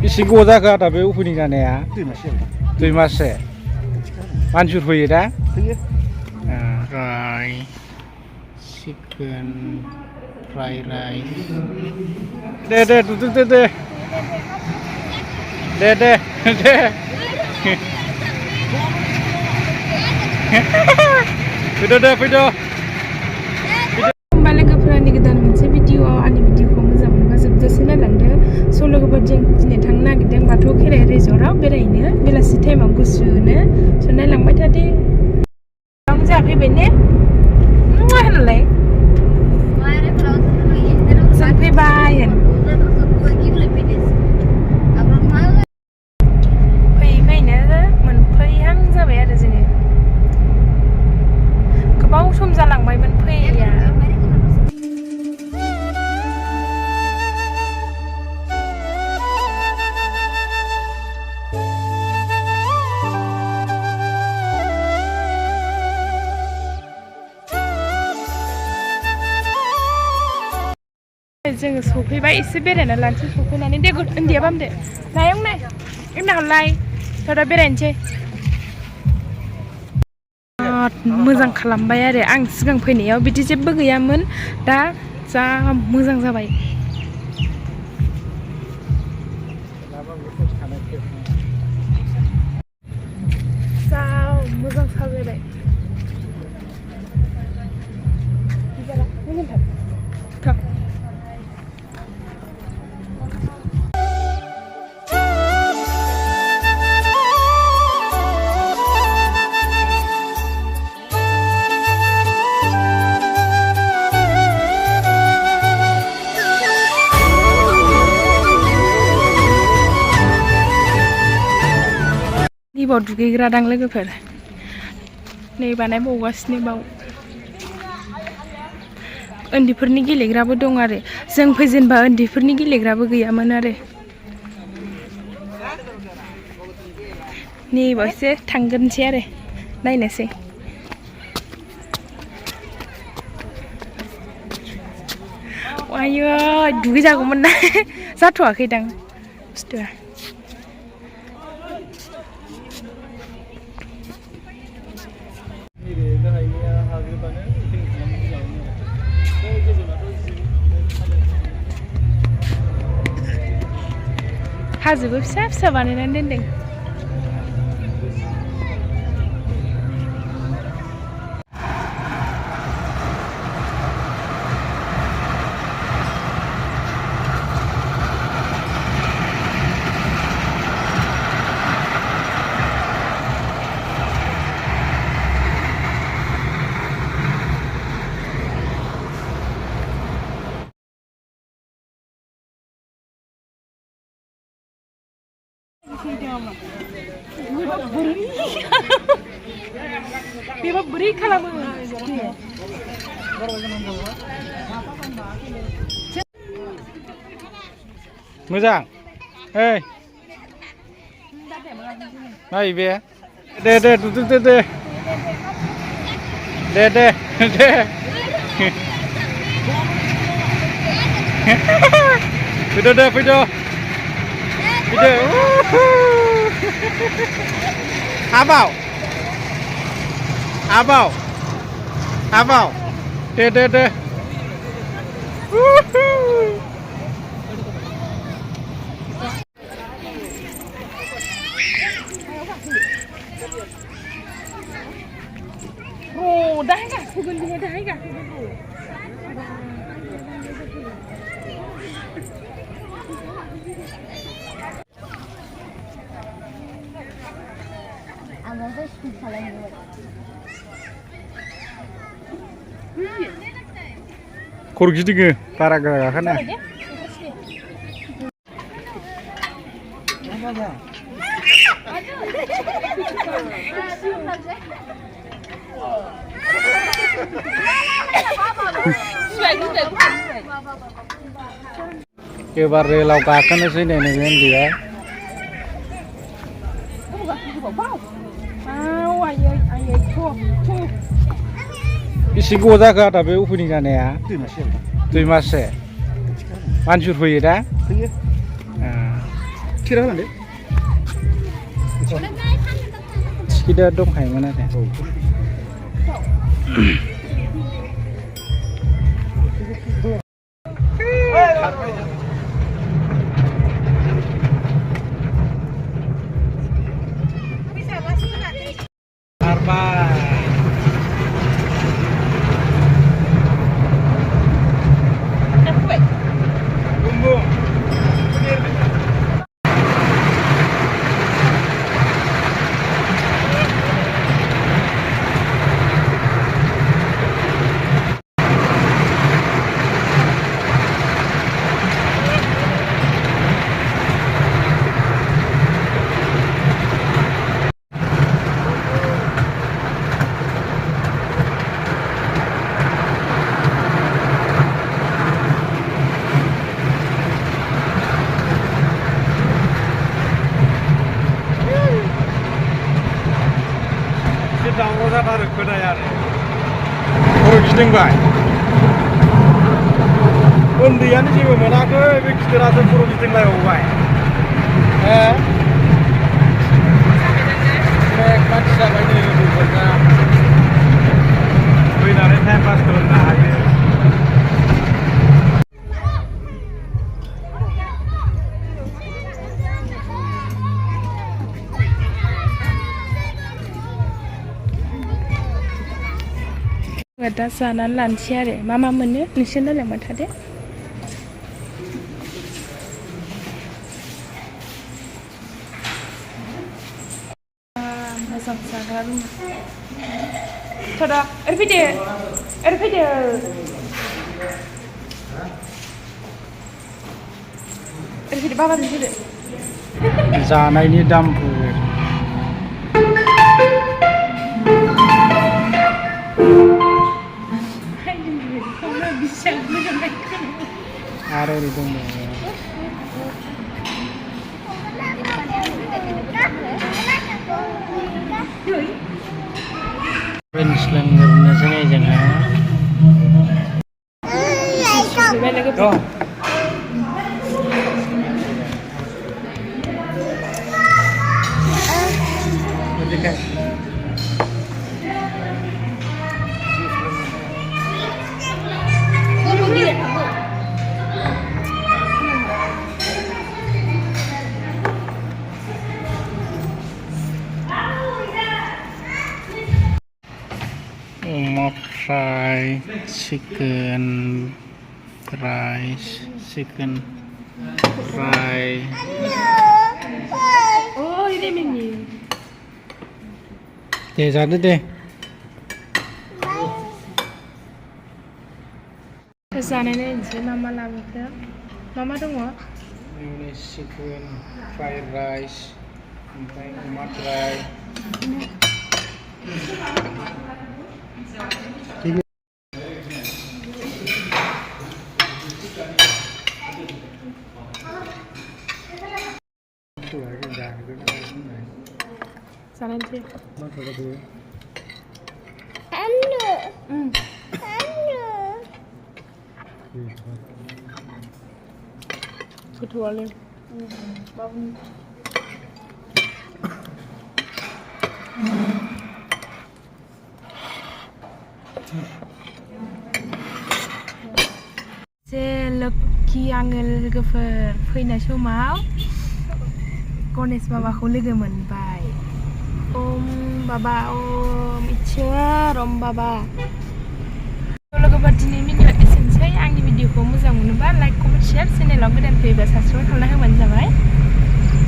बेसे गोबाव जाखो आदा बे अपेनिं जानाया? 2 माससो। 2 माससो। मानसिफोर फैयो दा? फैयो। फ्राय चिकेन फ्राइड राइस। दे दुदु दे। दे। फैदो। होमबा लोगोफोरनि गोदान मोनसे भिडिअआव आंनि भिडिअखौ मोजां मोनबा जोबजासे नायलांदो। स' लोगोफोरजों दिनै थांनो नागिरदों बाथौ खेराइ रिजर्टआव बेरायनो बेलासि टाइमाव गुसुनो। स' नायलांबाय थादो। जाफैबाय ने? मा होनलाय? जों फैबाय होन। फैनो मोनफैहां जाबाय आरो जोङो। गोबाव सम जालांबायमोन फैया। जोङो सफैबाय एसे बेरायना लानोसै सफैनानै दे उन्दैया बामदो नायं नाय इमनाहरलाय दा बेरायनोसै मोजां खालामबाय आरो आं सिगां फैनायाव बिदि जेबो गैयामोन दा जा मोजां जाबाय जा मोजां साजायबाय बाव दुगैग्रा दां लोगोफोर नै बानायबावगासिनो बाव उन्दैफोरनि गेलेग्राबो दं आरो जों फैजेनबा उन्दैफोरनि गेलेग्राबो गैयामोन आरो नै बावसो थांगोनसै आरो नायनोसै आयै दुगैजागौमोन ना जाथ'वाखैदां बुस्थुआ हाजोबो फिसा फिसा बानायनानै दोनदों बेबा बोरै खालामो मोजां ओइ नाय बे दे दुदु दे फैदो Abau dे dahi gaखोगोन बियो dahi गाखोगोन आंबो स्पिड खालामो खर' गिदिङो बारा गोरा गाखोना एबार रेलाव गाखोनोसै नै नैबे उन्दैया बेसे गोबाव जाखो आदा बे अपेनिं जानाया 2 माससो मानसिफोर फैयो दा फैयो टिकेटआ होलांदो टिकेटआ दंखायोमोन आरो दावराव जाथारो खोनायानो खर' गिदिंबाय उन्दैयानो जेबो मोनाखै बे गिदिरासो खर' गिदिंलायबावबाय मानसि जाबाय नै लोगोफोरना फैनानै टाइम पास खालामनो हायो दा जानानै लानोसै आरो मा मोनो नोंसोर रायलायबाय थादो मोजां जाग्रा रुम थ'दा ओरै फैदो बाबाजों फैदो जानायनि दामफोर आरो ओरै दंबावो लोंग्रोनोसै जोङो अमा फ्राय चिकेन राइस चिकेन फ्राय दे जादो दे जानाय नायनोसै मा लाबोखो मा दङ चिकेन फ्राइड राइस ओमफ्राय अमा फ्राय गोथावआलाय जे लोखि आङो लोगोफोर फैनाय समाव गणेश बाबाखौ लोगो मोनबाय ओम बाबा ओम इसोर ओम बाबा लोगोफोर दिनै भिडिअ एसेनोसै आंनि भिडिअखौ मोजां मोनोबा लाइक कमेन्ट शेयार चेनेलाव गोदान फैयोबा साबस्क्राइब खालामना होबानो जाबाय